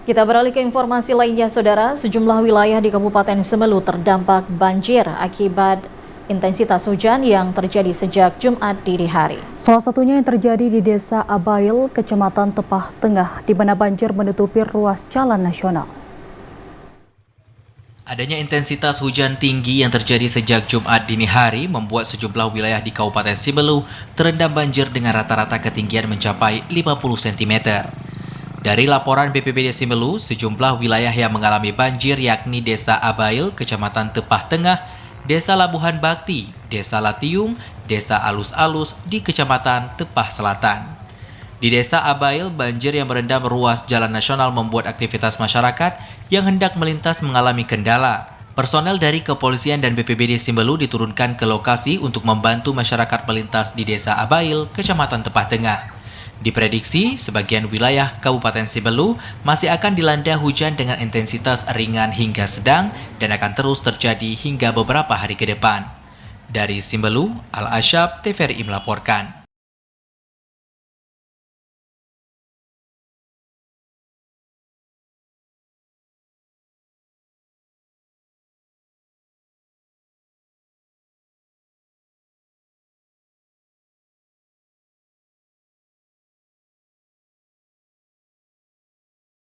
Kita beralih ke informasi lainnya, Saudara. Sejumlah wilayah di Kabupaten Semelu terdampak banjir akibat intensitas hujan yang terjadi sejak Jumat dini hari. Salah satunya yang terjadi di Desa Abail, Kecamatan Tepah Tengah, di mana banjir menutupi ruas jalan nasional. Adanya intensitas hujan tinggi yang terjadi sejak Jumat dini hari membuat sejumlah wilayah di Kabupaten Semelu terendam banjir dengan rata-rata ketinggian mencapai 50 cm. Dari laporan BPBD Semelu, sejumlah wilayah yang mengalami banjir yakni Desa Abail, Kecamatan Tepah Tengah, Desa Labuhan Bakti, Desa Latium, Desa Alus-Alus di Kecamatan Tepah Selatan. Di Desa Abail, banjir yang merendam ruas jalan nasional membuat aktivitas masyarakat yang hendak melintas mengalami kendala. Personel dari Kepolisian dan BPBD Semelu diturunkan ke lokasi untuk membantu masyarakat melintas di Desa Abail, Kecamatan Tepah Tengah. Diprediksi, sebagian wilayah Kabupaten Semelu masih akan dilanda hujan dengan intensitas ringan hingga sedang dan akan terus terjadi hingga beberapa hari ke depan. Dari Semelu, Al-Asyab TVRI melaporkan.